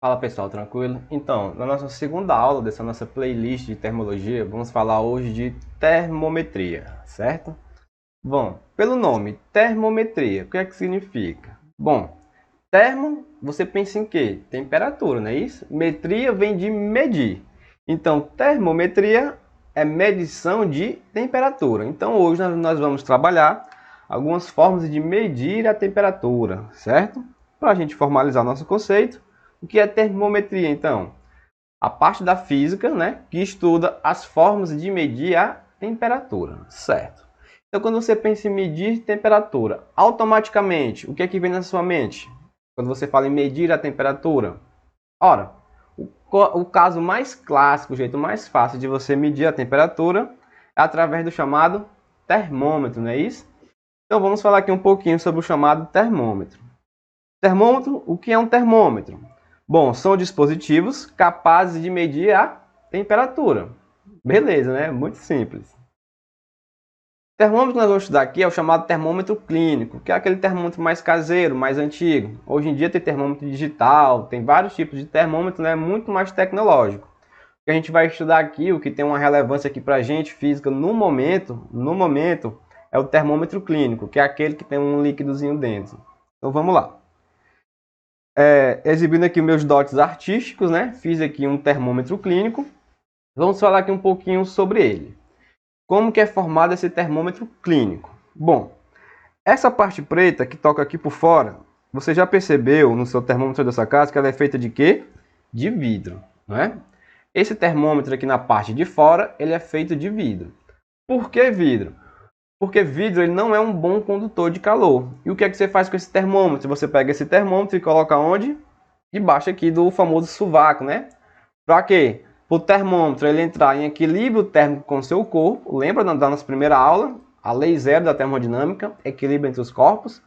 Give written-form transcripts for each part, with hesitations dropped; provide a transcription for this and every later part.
Fala pessoal, tranquilo? Então, na nossa segunda aula dessa nossa playlist de termologia, vamos falar hoje de termometria, certo? Bom, pelo nome, termometria, o que é que significa? Bom, termo, você pensa em quê? Temperatura, não é isso? Metria vem de medir. Então, termometria é medição de temperatura. Então, hoje nós vamos trabalhar algumas formas de medir a temperatura, certo? Para a gente formalizar nosso conceito, o que é termometria, então? A parte da física, né, que estuda as formas de medir a temperatura, certo? Então, quando você pensa em medir temperatura, automaticamente, o que é que vem na sua mente? Quando você fala em medir a temperatura? Ora, o caso mais clássico, o jeito mais fácil de você medir a temperatura é através do chamado termômetro, não é isso? Então, vamos falar aqui um pouquinho sobre o chamado termômetro. Termômetro, o que é um termômetro? Bom, são dispositivos capazes de medir a temperatura. Beleza, né? Muito simples. O termômetro que nós vamos estudar aqui é o chamado termômetro clínico, que é aquele termômetro mais caseiro, mais antigo. Hoje em dia tem termômetro digital, tem vários tipos de termômetro, né? Muito mais tecnológico. O que a gente vai estudar aqui, o que tem uma relevância aqui para a gente física no momento, é o termômetro clínico, que é aquele que tem um líquidozinho dentro. Então vamos lá. Exibindo aqui meus dotes artísticos, né? Fiz aqui um termômetro clínico. Vamos falar aqui um pouquinho sobre ele. Como que é formado esse termômetro clínico? Bom, essa parte preta que toca aqui por fora, você já percebeu no seu termômetro dessa casa que ela é feita de quê? De vidro, não é? Esse termômetro aqui na parte de fora, ele é feito de vidro. Por que vidro? Porque vidro ele não é um bom condutor de calor. E o que é que você faz com esse termômetro? Você pega esse termômetro e coloca onde? Debaixo aqui do famoso sovaco, né? Para quê? Para o termômetro ele entrar em equilíbrio térmico com o seu corpo. Lembra da nossa primeira aula? A lei zero da termodinâmica, equilíbrio entre os corpos.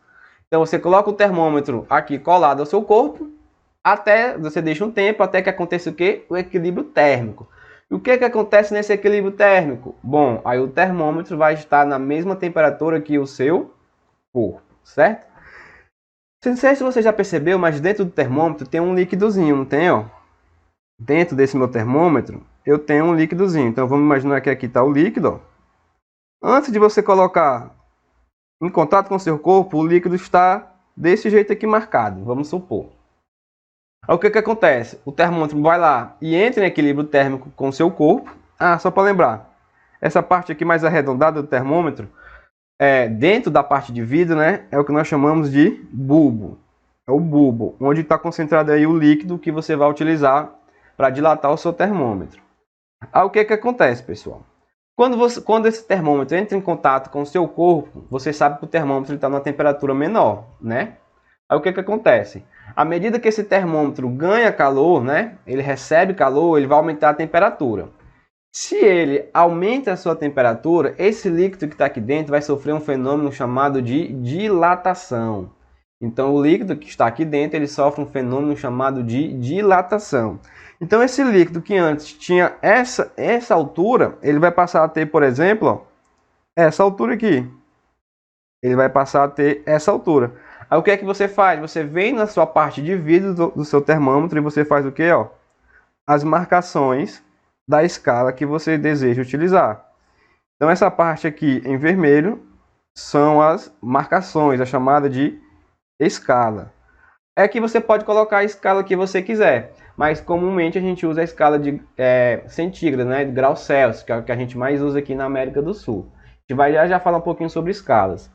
Então você coloca o termômetro aqui colado ao seu corpo, até você deixa um tempo até que aconteça o quê? O equilíbrio térmico. E o que acontece nesse equilíbrio térmico? Bom, aí o termômetro vai estar na mesma temperatura que o seu corpo, certo? Não sei se você já percebeu, mas dentro do termômetro tem um líquidozinho, não tem? Ó? Dentro desse meu termômetro, eu tenho um líquidozinho. Então vamos imaginar que aqui está o líquido. Ó. Antes de você colocar em contato com o seu corpo, o líquido está desse jeito aqui marcado, vamos supor. Aí, o que acontece? O termômetro vai lá e entra em equilíbrio térmico com o seu corpo. Só para lembrar, essa parte aqui mais arredondada do termômetro, dentro da parte de vidro, né, é o que nós chamamos de bulbo. É o bulbo, onde está concentrado aí o líquido que você vai utilizar para dilatar o seu termômetro. Aí o que acontece, pessoal? Quando esse termômetro entra em contato com o seu corpo, você sabe que o termômetro está numa temperatura menor, né? Aí o que acontece? À medida que esse termômetro ganha calor, né? Ele recebe calor, ele vai aumentar a temperatura. Se ele aumenta a sua temperatura, esse líquido que está aqui dentro vai sofrer um fenômeno chamado de dilatação. Então o líquido que está aqui dentro, ele sofre um fenômeno chamado de dilatação. Então esse líquido que antes tinha essa altura, ele vai passar a ter, por exemplo, ó, essa altura aqui. Ele vai passar a ter essa altura. Aí o que é que você faz? Você vem na sua parte de vidro do seu termômetro e você faz o quê? Ó? As marcações da escala que você deseja utilizar. Então essa parte aqui em vermelho são as marcações, a chamada de escala. É que você pode colocar a escala que você quiser, mas comumente a gente usa a escala de centígrados, né, de graus Celsius, que é o que a gente mais usa aqui na América do Sul. A gente vai já falar um pouquinho sobre escalas.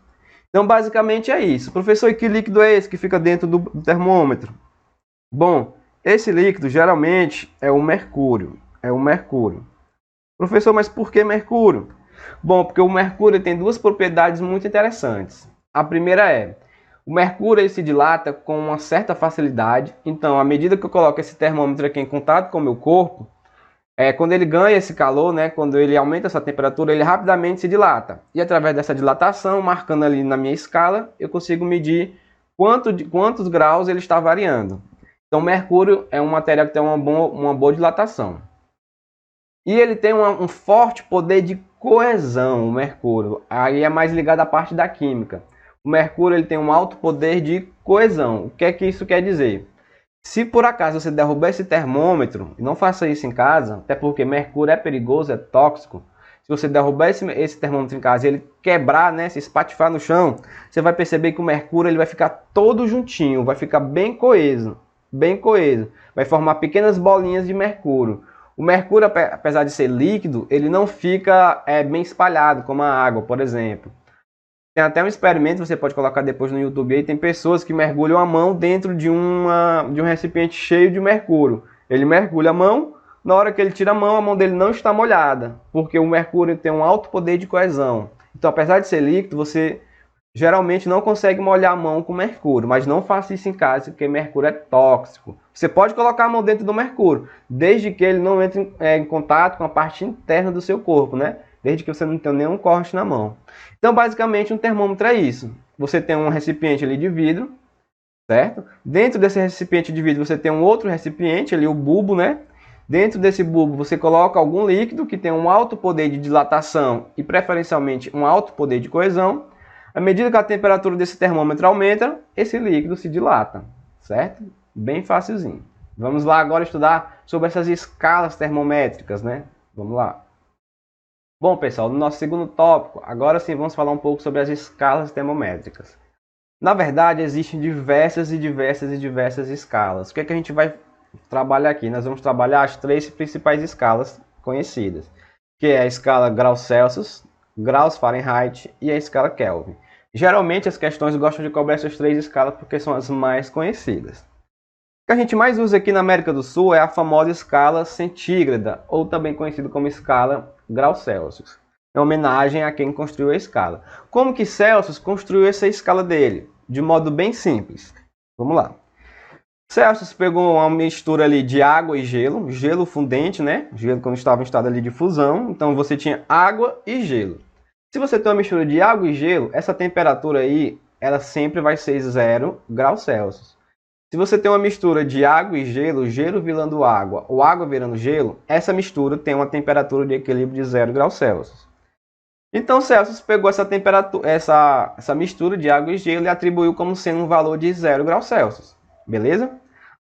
Então, basicamente é isso. Professor, e que líquido é esse que fica dentro do termômetro? Bom, esse líquido geralmente é o mercúrio. É o mercúrio. Professor, mas por que mercúrio? Bom, porque o mercúrio tem duas propriedades muito interessantes. A primeira é, o mercúrio ele se dilata com uma certa facilidade. Então, à medida que eu coloco esse termômetro aqui em contato com o meu corpo, quando ele ganha esse calor, né, quando ele aumenta essa temperatura, ele rapidamente se dilata. E através dessa dilatação, marcando ali na minha escala, eu consigo medir quantos graus ele está variando. Então, o mercúrio é um material que tem uma boa dilatação. E ele tem um forte poder de coesão, o mercúrio. Aí é mais ligado à parte da química. O mercúrio ele tem um alto poder de coesão. O que é que isso quer dizer? Se por acaso você derrubar esse termômetro, não faça isso em casa, até porque mercúrio é perigoso, é tóxico. Se você derrubar esse termômetro em casa e ele quebrar, né, se espatifar no chão, você vai perceber que o mercúrio ele vai ficar todo juntinho, vai ficar bem coeso, bem coeso. Vai formar pequenas bolinhas de mercúrio. O mercúrio, apesar de ser líquido, ele não fica bem espalhado, como a água, por exemplo. Tem até um experimento, você pode colocar depois no YouTube aí, tem pessoas que mergulham a mão dentro de um recipiente cheio de mercúrio. Ele mergulha a mão, na hora que ele tira a mão dele não está molhada, porque o mercúrio tem um alto poder de coesão. Então, apesar de ser líquido, você geralmente não consegue molhar a mão com mercúrio, mas não faça isso em casa, porque mercúrio é tóxico. Você pode colocar a mão dentro do mercúrio, desde que ele não entre em contato com a parte interna do seu corpo, né? Desde que você não tenha nenhum corte na mão. Então, basicamente, um termômetro é isso. Você tem um recipiente ali de vidro, certo? Dentro desse recipiente de vidro, você tem um outro recipiente ali, o bulbo, né? Dentro desse bulbo, você coloca algum líquido que tem um alto poder de dilatação e, preferencialmente, um alto poder de coesão. À medida que a temperatura desse termômetro aumenta, esse líquido se dilata, certo? Bem facilzinho. Vamos lá agora estudar sobre essas escalas termométricas, né? Vamos lá. Bom, pessoal, no nosso segundo tópico, agora sim vamos falar um pouco sobre as escalas termométricas. Na verdade, existem diversas escalas. O que é que a gente vai trabalhar aqui? Nós vamos trabalhar as 3 principais escalas conhecidas, que é a escala graus Celsius, graus Fahrenheit e a escala Kelvin. Geralmente as questões gostam de cobrar essas 3 escalas porque são as mais conhecidas. O que a gente mais usa aqui na América do Sul é a famosa escala centígrada, ou também conhecida como escala graus Celsius, em homenagem a quem construiu a escala. Como que Celsius construiu essa escala dele? De modo bem simples. Vamos lá. Celsius pegou uma mistura ali de água e gelo, gelo fundente, né? Gelo quando estava em estado ali de fusão, então você tinha água e gelo. Se você tem uma mistura de água e gelo, essa temperatura aí, ela sempre vai ser 0 graus Celsius. Se você tem uma mistura de água e gelo, gelo virando água ou água virando gelo, essa mistura tem uma temperatura de equilíbrio de 0 graus Celsius. Então Celsius pegou essa temperatura, essa mistura de água e gelo e atribuiu como sendo um valor de 0 graus Celsius. Beleza?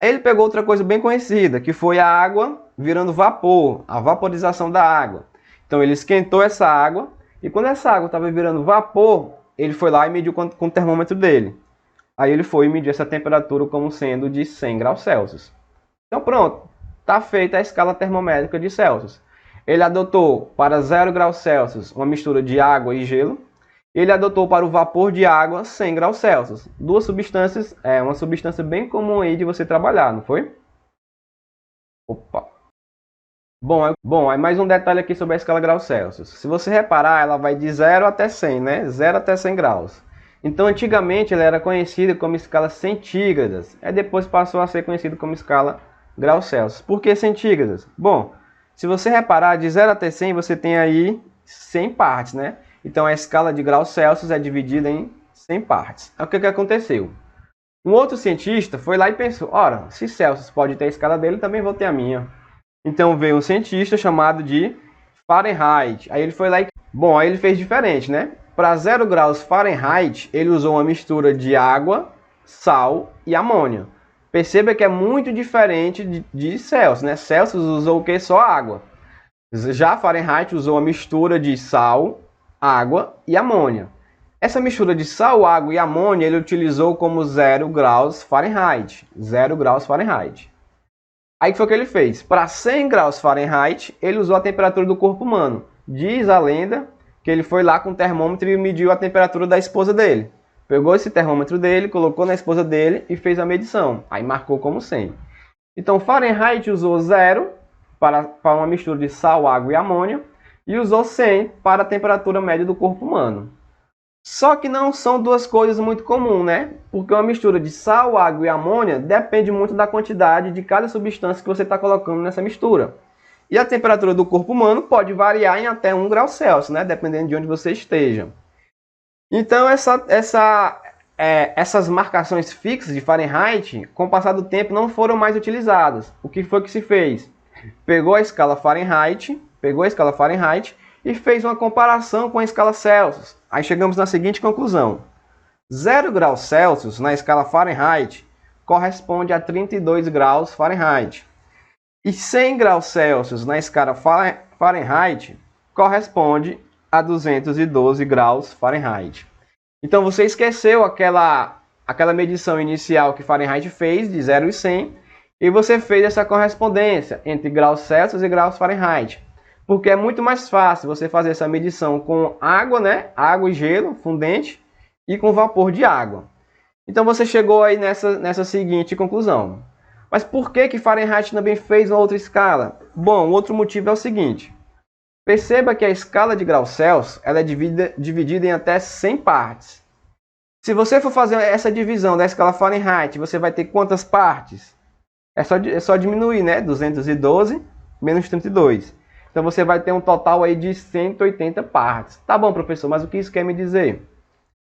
Aí ele pegou outra coisa bem conhecida, que foi a água virando vapor, a vaporização da água. Então ele esquentou essa água e quando essa água estava virando vapor, ele foi lá e mediu com o termômetro dele. Aí ele foi medir essa temperatura como sendo de 100 graus Celsius. Então pronto, está feita a escala termométrica de Celsius. Ele adotou para 0 graus Celsius uma mistura de água e gelo. Ele adotou para o vapor de água 100 graus Celsius. Duas substâncias, uma substância bem comum aí de você trabalhar, não foi? Opa! Bom, aí mais um detalhe aqui sobre a escala graus Celsius. Se você reparar, ela vai de 0 até 100, né? 0 até 100 graus. Então, antigamente, ela era conhecida como escala centígradas. Aí depois passou a ser conhecida como escala graus Celsius. Por que centígradas? Bom, se você reparar, de 0 até 100, você tem aí 100 partes, né? Então, a escala de graus Celsius é dividida em 100 partes. Aí, o que aconteceu? Um outro cientista foi lá e pensou, ora, se Celsius pode ter a escala dele, também vou ter a minha. Então, veio um cientista chamado de Fahrenheit. Aí ele foi lá e... Bom, aí ele fez diferente, né? Para 0 graus Fahrenheit, ele usou uma mistura de água, sal e amônia. Perceba que é muito diferente de Celsius, né? Celsius usou o que? Só água. Já Fahrenheit usou uma mistura de sal, água e amônia. Essa mistura de sal, água e amônia ele utilizou como 0 graus Fahrenheit. 0 graus Fahrenheit. Aí que foi o que ele fez? Para 100 graus Fahrenheit, ele usou a temperatura do corpo humano. Diz a lenda que ele foi lá com o termômetro e mediu a temperatura da esposa dele. Pegou esse termômetro dele, colocou na esposa dele e fez a medição. Aí marcou como 100. Então Fahrenheit usou 0 para uma mistura de sal, água e amônia e usou 100 para a temperatura média do corpo humano. Só que não são duas coisas muito comuns, né? Porque uma mistura de sal, água e amônia depende muito da quantidade de cada substância que você está colocando nessa mistura. E a temperatura do corpo humano pode variar em até 1 grau Celsius, né? Dependendo de onde você esteja. Então, essas marcações fixas de Fahrenheit, com o passar do tempo, não foram mais utilizadas. O que foi que se fez? Pegou a escala Fahrenheit e fez uma comparação com a escala Celsius. Aí chegamos na seguinte conclusão. 0 graus Celsius na escala Fahrenheit corresponde a 32 graus Fahrenheit. E 100 graus Celsius na escala Fahrenheit corresponde a 212 graus Fahrenheit. Então você esqueceu aquela medição inicial que Fahrenheit fez, de 0 e 100, e você fez essa correspondência entre graus Celsius e graus Fahrenheit. Porque é muito mais fácil você fazer essa medição com água, né? Água e gelo fundente, e com vapor de água. Então você chegou aí nessa seguinte conclusão. Mas por que Fahrenheit também fez uma outra escala? Bom, o outro motivo é o seguinte. Perceba que a escala de graus Celsius ela é dividida em até 100 partes. Se você for fazer essa divisão da escala Fahrenheit, você vai ter quantas partes? É só diminuir, né? 212 menos 32. Então você vai ter um total aí de 180 partes. Tá bom, professor, mas o que isso quer me dizer?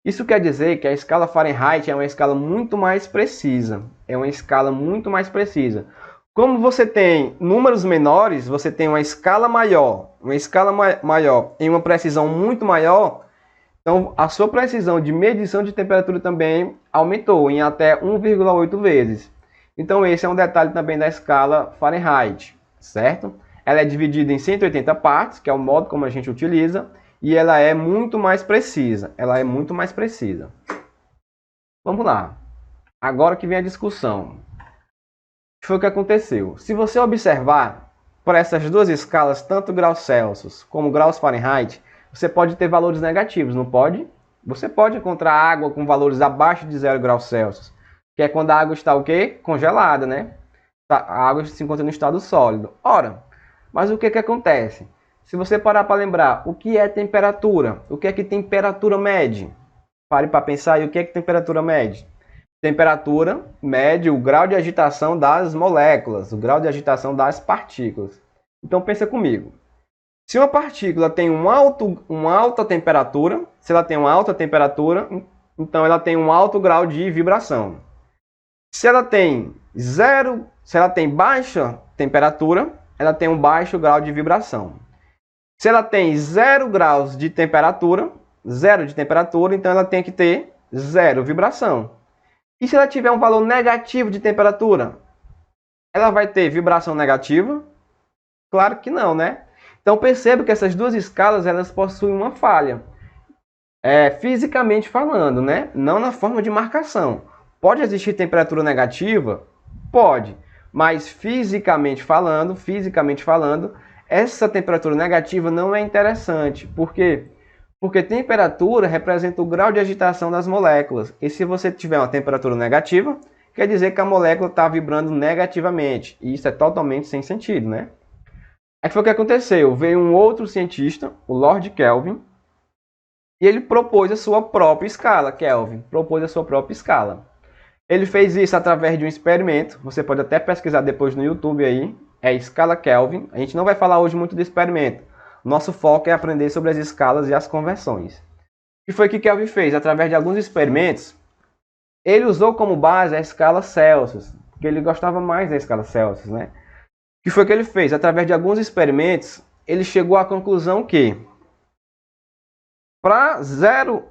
Isso quer dizer que a escala Fahrenheit é uma escala muito mais precisa. É uma escala muito mais precisa. Como você tem números menores, você tem uma escala maior em uma precisão muito maior, então a sua precisão de medição de temperatura também aumentou em até 1,8 vezes. Então esse é um detalhe também da escala Fahrenheit, certo? Ela é dividida em 180 partes, que é o modo como a gente utiliza, e ela é muito mais precisa. Ela é muito mais precisa. Vamos lá. Agora que vem a discussão. O que foi que aconteceu? Se você observar por essas duas escalas, tanto graus Celsius como graus Fahrenheit, você pode ter valores negativos, não pode? Você pode encontrar água com valores abaixo de 0 graus Celsius, que é quando a água está o quê? Congelada, né? A água se encontra no estado sólido. Ora, mas o que acontece? Se você parar para lembrar, o que é temperatura? O que é que temperatura mede? Pare para pensar aí, o que é que temperatura mede? Temperatura mede o grau de agitação das moléculas, o grau de agitação das partículas. Então pensa comigo. Se uma partícula tem uma alta temperatura, se ela tem uma alta temperatura, então ela tem um alto grau de vibração. Se ela tem baixa temperatura, ela tem um baixo grau de vibração. Se ela tem 0 graus de temperatura, então ela tem que ter 0 vibração. E se ela tiver um valor negativo de temperatura, ela vai ter vibração negativa? Claro que não, né? Então perceba que essas duas escalas elas possuem uma falha. Fisicamente falando, né? Não na forma de marcação. Pode existir temperatura negativa? Pode. Mas fisicamente falando, essa temperatura negativa não é interessante. Por quê? Porque temperatura representa o grau de agitação das moléculas. E se você tiver uma temperatura negativa, quer dizer que a molécula está vibrando negativamente. E isso é totalmente sem sentido, né? Aí foi o que aconteceu. Veio um outro cientista, o Lord Kelvin, e ele propôs a sua própria escala, Kelvin. Propôs a sua própria escala. Ele fez isso através de um experimento. Você pode até pesquisar depois no YouTube aí. É a escala Kelvin. A gente não vai falar hoje muito do experimento. Nosso foco é aprender sobre as escalas e as conversões. O que foi que Kelvin fez? Através de alguns experimentos, ele usou como base a escala Celsius, porque ele gostava mais da escala Celsius, né? O que foi que ele fez? Através de alguns experimentos, ele chegou à conclusão que para 0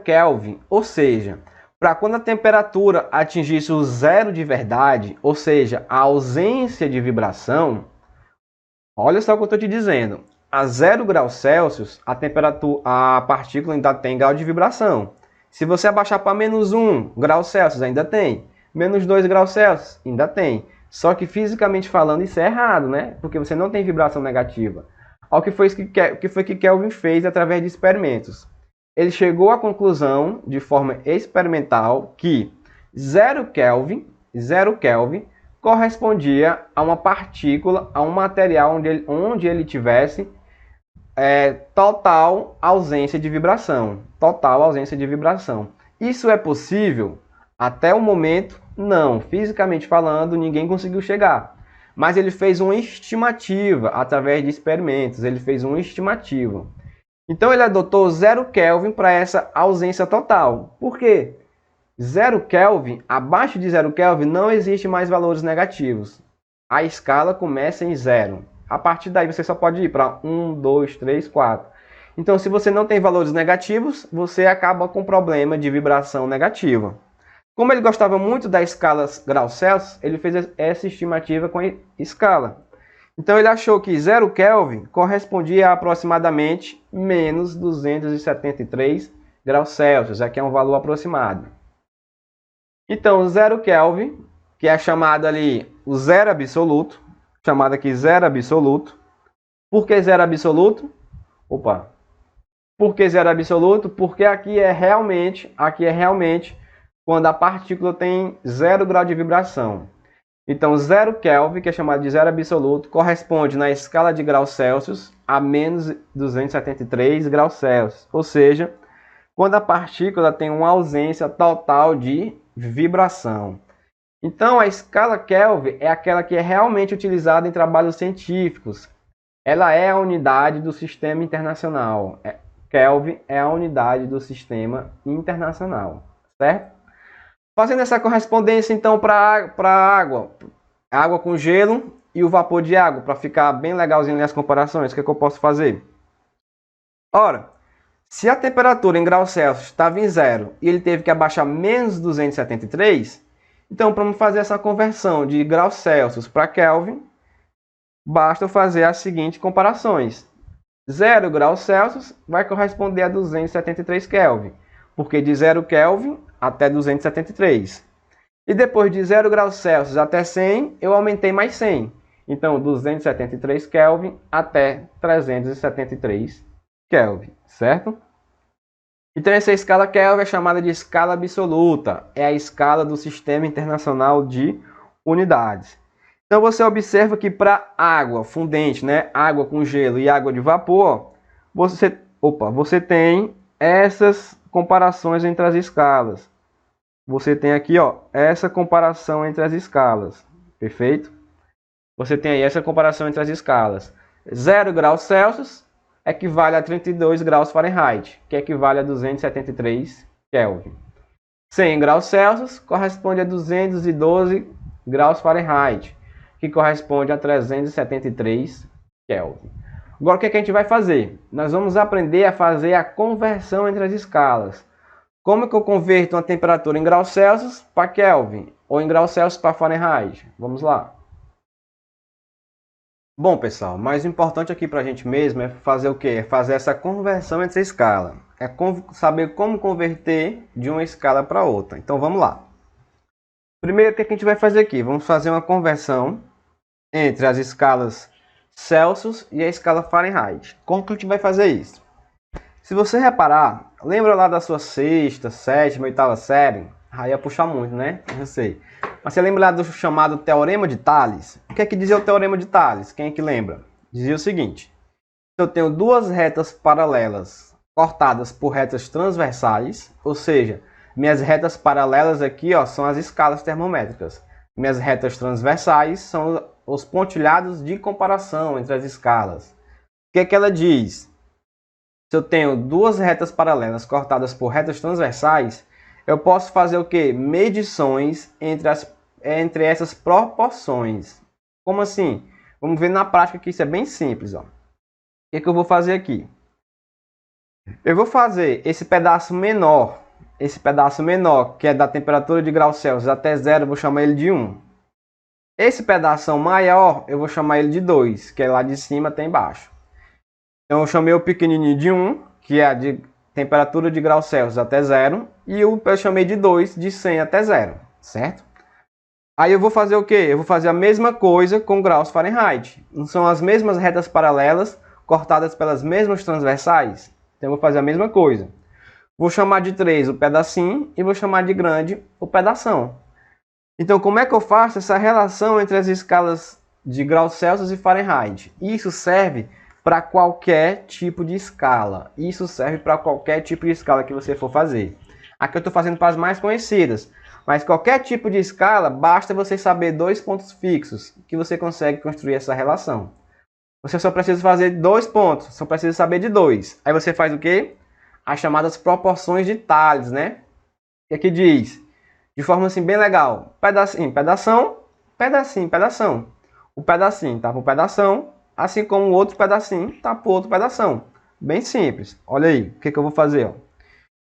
Kelvin, ou seja, para quando a temperatura atingisse o zero de verdade, ou seja, a ausência de vibração, olha só o que eu estou te dizendo. A 0 graus Celsius, a partícula ainda tem grau de vibração. Se você abaixar para menos 1 grau Celsius, ainda tem. Menos 2 graus Celsius, ainda tem. Só que fisicamente falando, isso é errado, né? Porque você não tem vibração negativa. Olha o que foi que Kelvin fez através de experimentos. Ele chegou à conclusão, de forma experimental, que 0 Kelvin correspondia a uma partícula, a um material onde ele tivesse total ausência de vibração. Total ausência de vibração. Isso é possível? Até o momento, não. Fisicamente falando, ninguém conseguiu chegar. Mas ele fez uma estimativa através de experimentos. Ele fez uma estimativa. Então ele adotou 0 Kelvin para essa ausência total. Por quê? 0 Kelvin, abaixo de 0 Kelvin, não existe mais valores negativos. A escala começa em 0. A partir daí você só pode ir para 1, 2, 3, 4. Então, se você não tem valores negativos, você acaba com problema de vibração negativa. Como ele gostava muito da escala graus Celsius, ele fez essa estimativa com a escala. Então, ele achou que 0 Kelvin correspondia a aproximadamente menos 273 graus Celsius. Aqui é um valor aproximado. Então, 0 Kelvin, que é chamado ali o zero absoluto, chamado aqui zero absoluto. Por que zero absoluto? Por que zero absoluto? Porque aqui é realmente quando a partícula tem 0 grau de vibração. Então, 0 Kelvin, que é chamado de zero absoluto, corresponde na escala de graus Celsius a menos 273 graus Celsius. Ou seja, quando a partícula tem uma ausência total de vibração. Então, a escala Kelvin é aquela que é realmente utilizada em trabalhos científicos. Ela é a unidade do sistema internacional. Kelvin é a unidade do sistema internacional, certo? Fazendo essa correspondência, então, para a água com gelo e o vapor de água, para ficar bem legalzinho nas comparações, o que eu posso fazer? Ora, se a temperatura em graus Celsius estava em 0 e ele teve que abaixar menos 273, então, para fazer essa conversão de graus Celsius para Kelvin, basta eu fazer as seguintes comparações. 0 graus Celsius vai corresponder a 273 Kelvin, porque de 0 Kelvin até 273. E depois de 0 graus Celsius até 100, eu aumentei mais 100. Então, 273 Kelvin até 373 Kelvin, certo? Então, essa escala Kelvin é chamada de escala absoluta. É a escala do Sistema Internacional de Unidades. Então, você observa que para água fundente, né, água com gelo e água de vapor, você tem essas comparações entre as escalas. Você tem aqui, essa comparação entre as escalas. Perfeito? Você tem aí essa comparação entre as escalas. 0 graus Celsius equivale a 32 graus Fahrenheit, que equivale a 273 Kelvin. 100 graus Celsius corresponde a 212 graus Fahrenheit, que corresponde a 373 Kelvin. Agora, o que a gente vai fazer? Nós vamos aprender a fazer a conversão entre as escalas. Como que eu converto uma temperatura em graus Celsius para Kelvin? Ou em graus Celsius para Fahrenheit? Vamos lá. Bom, pessoal, mais importante aqui para a gente mesmo é fazer o quê? É fazer essa conversão entre a escala. É saber como converter de uma escala para outra. Então, vamos lá. Primeiro, o que a gente vai fazer aqui? Vamos fazer uma conversão entre as escalas Celsius e a escala Fahrenheit. Como que a gente vai fazer isso? Se você reparar, lembra lá da sua sexta, sétima, oitava série? Aí ia puxar muito, né? Eu sei. Mas você lembra lá do chamado Teorema de Thales? O que é que dizia o Teorema de Thales? Quem é que lembra? Dizia o seguinte: eu tenho duas retas paralelas cortadas por retas transversais, ou seja, minhas retas paralelas aqui são as escalas termométricas. Minhas retas transversais são os pontilhados de comparação entre as escalas. O que é que ela diz? Se eu tenho duas retas paralelas cortadas por retas transversais, eu posso fazer o quê? Medições entre essas proporções. Como assim? Vamos ver na prática que isso é bem simples. O que é que eu vou fazer aqui? Eu vou fazer esse pedaço menor, que é da temperatura de graus Celsius até 0, eu vou chamar ele de 1. Esse pedaço maior, eu vou chamar ele de 2, que é lá de cima até embaixo. Então, eu chamei o pequenininho de 1, que é a de temperatura de graus Celsius até 0, e eu chamei de 2, de 100 até 0, certo? Aí eu vou fazer o quê? Eu vou fazer a mesma coisa com graus Fahrenheit. Não são as mesmas retas paralelas cortadas pelas mesmas transversais? Então, eu vou fazer a mesma coisa. Vou chamar de 3 o pedacinho e vou chamar de grande o pedação. Então, como é que eu faço essa relação entre as escalas de graus Celsius e Fahrenheit? Isso serve para qualquer tipo de escala. Isso serve para qualquer tipo de escala que você for fazer. Aqui eu estou fazendo para as mais conhecidas. Mas qualquer tipo de escala, basta você saber 2 pontos fixos que você consegue construir essa relação. Você só precisa fazer 2 pontos, só precisa saber de 2. Aí você faz o quê? As chamadas proporções de Thales, né? Que aqui diz, de forma assim bem legal, pedacinho, pedação, pedacinho, pedação. O pedacinho tá para o pedação, assim como o outro pedacinho tá para o outro pedação. Bem simples. Olha aí, o que eu vou fazer? Ó?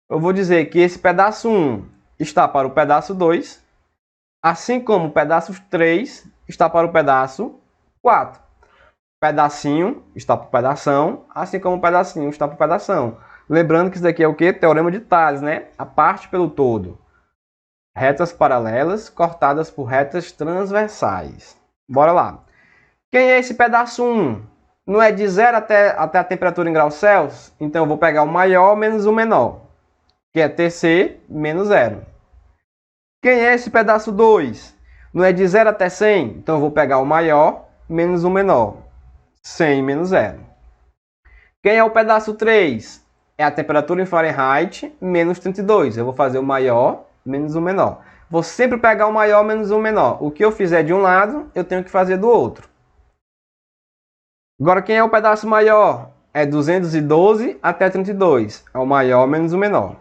Eu vou dizer que esse pedaço 1 está para o pedaço 2, assim como o pedaço 3 está para o pedaço 4. Pedacinho está para o pedação, assim como o pedacinho está para o pedação. Lembrando que isso daqui é o quê? Teorema de Tales, né? A parte pelo todo. Retas paralelas cortadas por retas transversais. Bora lá. Quem é esse pedaço 1? Não é de 0 até a temperatura em graus Celsius? Então eu vou pegar o maior menos o menor, que é TC menos 0. Quem é esse pedaço 2? Não é de 0 até 100? Então eu vou pegar o maior menos o menor, 100 menos 0. Quem é o pedaço 3? É a temperatura em Fahrenheit menos 32. Eu vou fazer o maior menos o menor. Vou sempre pegar o maior menos o menor. O que eu fizer de um lado, eu tenho que fazer do outro. Agora, quem é o pedaço maior? É 212 até 32. É o maior menos o menor.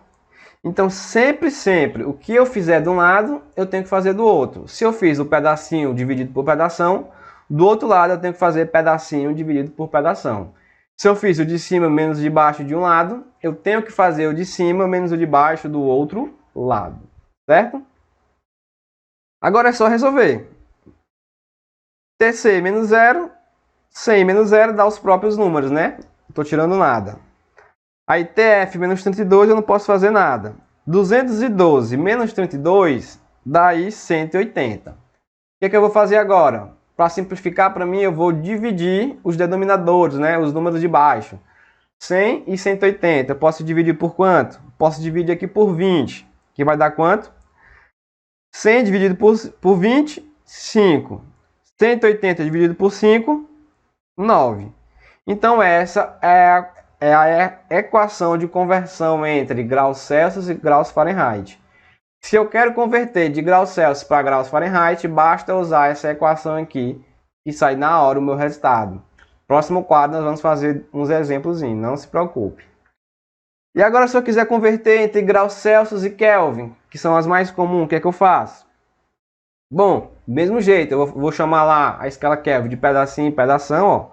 Então, sempre, o que eu fizer de um lado, eu tenho que fazer do outro. Se eu fiz o pedacinho dividido por pedação, do outro lado eu tenho que fazer pedacinho dividido por pedação. Se eu fiz o de cima menos o de baixo de um lado, eu tenho que fazer o de cima menos o de baixo do outro lado. Certo? Agora é só resolver. TC menos 0, 100 menos 0 dá os próprios números, né? Não estou tirando nada. Aí TF menos 32 eu não posso fazer nada. 212 menos 32 dá aí 180. O que eu vou fazer agora? Para simplificar para mim, eu vou dividir os denominadores, né? Os números de baixo. 100 e 180. Eu posso dividir por quanto? Posso dividir aqui por 20. Que vai dar quanto? 100 dividido por 20, 5. 180 dividido por 5, 9. Então essa é a equação de conversão entre graus Celsius e graus Fahrenheit. Se eu quero converter de graus Celsius para graus Fahrenheit, basta usar essa equação aqui e sai na hora o meu resultado. Próximo quadro nós vamos fazer uns exemplos, não se preocupe. E agora, se eu quiser converter entre graus Celsius e Kelvin, que são as mais comuns, o que é que eu faço? Bom, do mesmo jeito, eu vou chamar lá a escala Kelvin de pedacinho em pedação. Ó.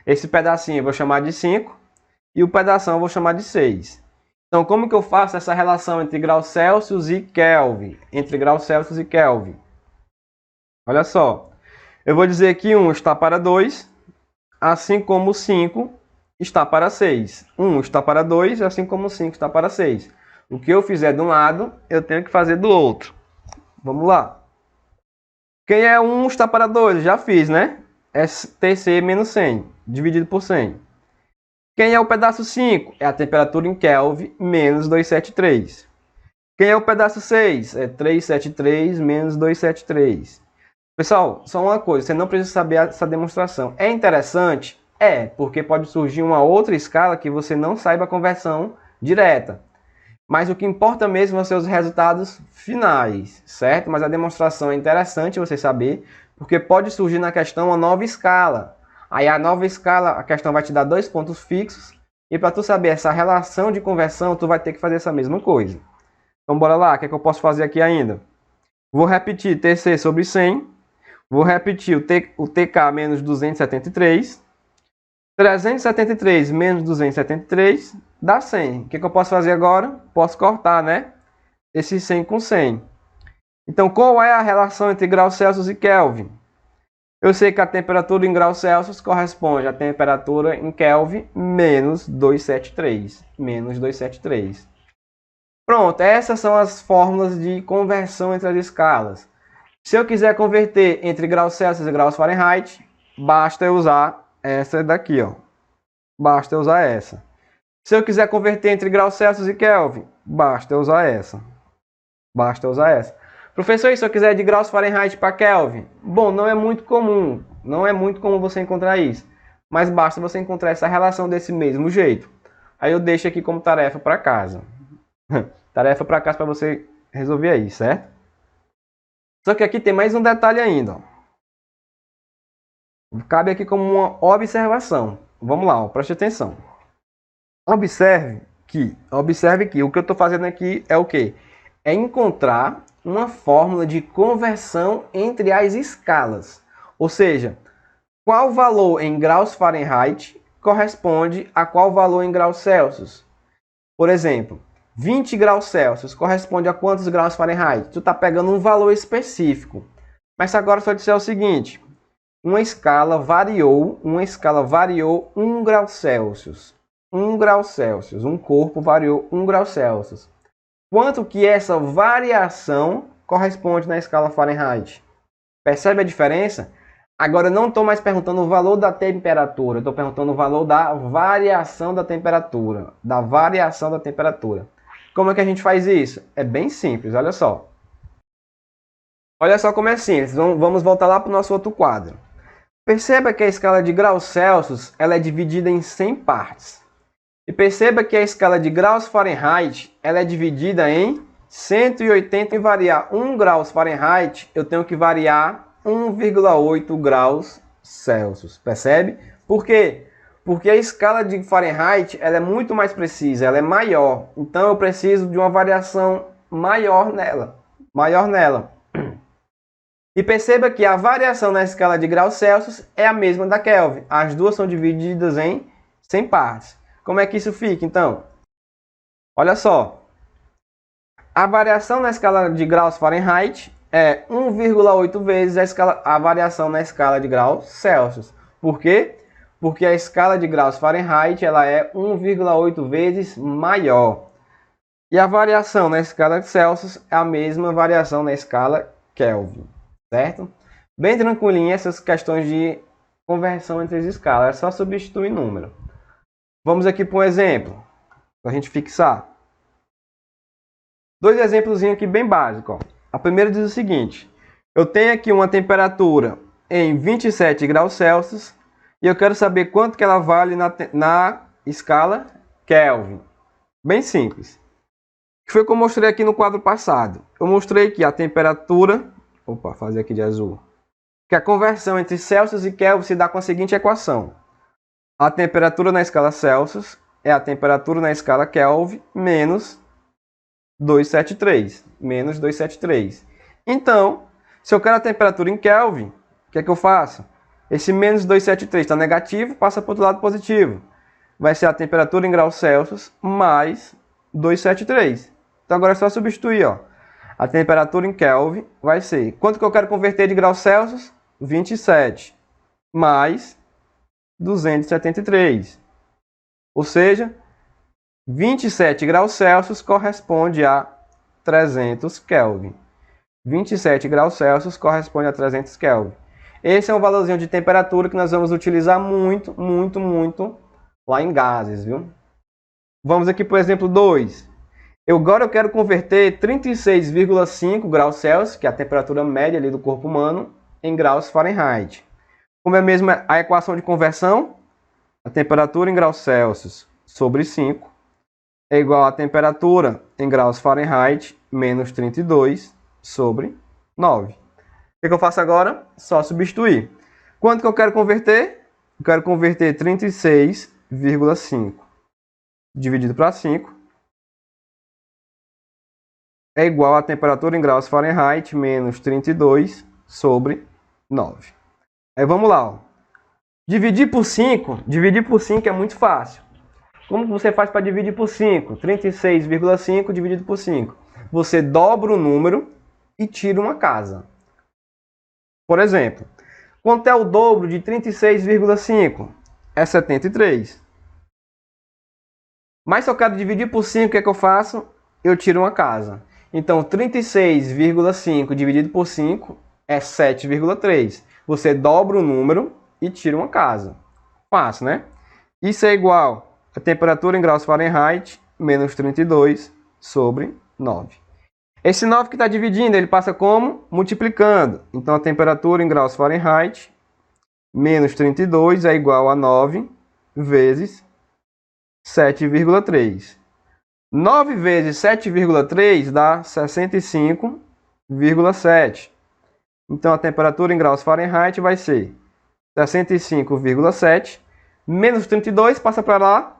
Esse pedacinho eu vou chamar de 5 e o pedação eu vou chamar de 6. Então, como que eu faço essa relação entre graus Celsius e Kelvin? Entre graus Celsius e Kelvin. Olha só, eu vou dizer que 1 está para 2, assim como 5 está para 6. 1 está para 2, assim como 5 está para 6. O que eu fizer de um lado, eu tenho que fazer do outro. Vamos lá. Quem é 1 está para 2? Já fiz, né? É TC menos 100, dividido por 100. Quem é o pedaço 5? É a temperatura em Kelvin menos 273. Quem é o pedaço 6? É 373 menos 273. Pessoal, só uma coisa, você não precisa saber essa demonstração. É interessante? É, porque pode surgir uma outra escala que você não saiba a conversão direta. Mas o que importa mesmo são os resultados finais, certo? Mas a demonstração é interessante você saber, porque pode surgir na questão uma nova escala. Aí a nova escala, a questão vai te dar 2 pontos fixos, e para tu saber essa relação de conversão, tu vai ter que fazer essa mesma coisa. Então bora lá, o que é que eu posso fazer aqui ainda? Vou repetir TC sobre 100, vou repetir o TK menos 273, 373 menos 273 dá 100. O que eu posso fazer agora? Posso cortar, né? Esse 100 com 100. Então, qual é a relação entre graus Celsius e Kelvin? Eu sei que a temperatura em graus Celsius corresponde à temperatura em Kelvin menos 273. Menos 273. Pronto, essas são as fórmulas de conversão entre as escalas. Se eu quiser converter entre graus Celsius e graus Fahrenheit, basta eu usar essa daqui, ó. Basta eu usar essa. Se eu quiser converter entre graus Celsius e Kelvin, basta eu usar essa. Basta eu usar essa. Professor, e se eu quiser de graus Fahrenheit para Kelvin? Bom, não é muito comum. Não é muito comum você encontrar isso. Mas basta você encontrar essa relação desse mesmo jeito. Aí eu deixo aqui como tarefa para casa. Tarefa para casa para você resolver aí, certo? Só que aqui tem mais um detalhe ainda, ó. Cabe aqui como uma observação. Vamos lá, ó, preste atenção. Observe que o que eu estou fazendo aqui é o quê? É encontrar uma fórmula de conversão entre as escalas. Ou seja, qual valor em graus Fahrenheit corresponde a qual valor em graus Celsius? Por exemplo, 20 graus Celsius corresponde a quantos graus Fahrenheit? Tu está pegando um valor específico. Mas agora só disser o seguinte, uma escala variou 1 grau Celsius. 1 grau Celsius, um corpo variou 1 grau Celsius. Quanto que essa variação corresponde na escala Fahrenheit? Percebe a diferença? Agora eu não estou mais perguntando o valor da temperatura, estou perguntando o valor da variação da temperatura. Como é que a gente faz isso? É bem simples, olha só. Olha só como é simples. Vamos voltar lá para o nosso outro quadro. Perceba que a escala de graus Celsius ela é dividida em 100 partes. E perceba que a escala de graus Fahrenheit ela é dividida em 180. Em variar 1 graus Fahrenheit, eu tenho que variar 1,8 graus Celsius. Percebe? Por quê? Porque a escala de Fahrenheit ela é muito mais precisa, ela é maior. Então eu preciso de uma variação maior nela. E perceba que a variação na escala de graus Celsius é a mesma da Kelvin. As duas são divididas em 100 partes. Como é que isso fica, então? Olha só. A variação na escala de graus Fahrenheit é 1,8 vezes a variação na escala de graus Celsius. Por quê? Porque a escala de graus Fahrenheit ela é 1,8 vezes maior. E a variação na escala Celsius é a mesma variação na escala Kelvin. Certo? Bem tranquilinho essas questões de conversão entre as escalas. É só substituir número. Vamos aqui para um exemplo. Para a gente fixar. Dois exemplos aqui bem básicos. A primeira diz o seguinte. Eu tenho aqui uma temperatura em 27 graus Celsius. E eu quero saber quanto que ela vale na escala Kelvin. Bem simples. O que foi que eu mostrei aqui no quadro passado? Eu mostrei que a temperatura... Opa, fazer aqui de azul. Que a conversão entre Celsius e Kelvin se dá com a seguinte equação. A temperatura na escala Celsius é a temperatura na escala Kelvin menos 273. Então, se eu quero a temperatura em Kelvin, o que é que eu faço? Esse menos 273 está negativo, passa para o outro lado positivo. Vai ser a temperatura em graus Celsius mais 273. Então agora é só substituir, ó. A temperatura em Kelvin vai ser... Quanto que eu quero converter de graus Celsius? 27 mais 273. Ou seja, 27 graus Celsius corresponde a 300 Kelvin. 27 graus Celsius corresponde a 300 Kelvin. Esse é um valorzinho de temperatura que nós vamos utilizar muito lá em gases, viu? Vamos aqui para o exemplo 2. Agora eu quero converter 36,5 graus Celsius, que é a temperatura média ali do corpo humano, em graus Fahrenheit. Como é mesmo a equação de conversão, a temperatura em graus Celsius sobre 5 é igual a temperatura em graus Fahrenheit menos 32 sobre 9. O que eu faço agora? Só substituir. Quanto que eu quero converter? Eu quero converter 36,5 dividido para 5 é igual a temperatura em graus Fahrenheit menos 32 sobre 9. Aí vamos lá. Ó. Dividir por 5 é muito fácil. Como você faz para dividir por 5? 36,5 dividido por 5. Você dobra o número e tira uma casa. Por exemplo, quanto é o dobro de 36,5? É 73. Mas se eu quero dividir por 5, o que é que eu faço? Eu tiro uma casa. Então, 36,5 dividido por 5 é 7,3. Você dobra o número e tira uma casa. Fácil, né? Isso é igual a temperatura em graus Fahrenheit menos 32 sobre 9. Esse 9 que está dividindo, ele passa como? Multiplicando. Então, a temperatura em graus Fahrenheit menos 32 é igual a 9 vezes 7,3. 9 vezes 7,3 dá 65,7. Então, a temperatura em graus Fahrenheit vai ser 65,7. Menos 32 passa para lá,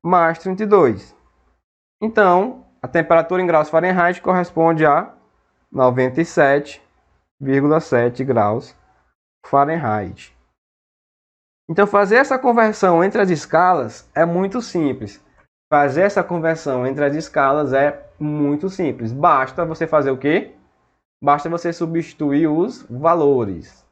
mais 32. Então, a temperatura em graus Fahrenheit corresponde a 97,7 graus Fahrenheit. Então, fazer essa conversão entre as escalas é muito simples. Fazer essa conversão entre as escalas é muito simples. Basta você fazer o quê? Basta você substituir os valores.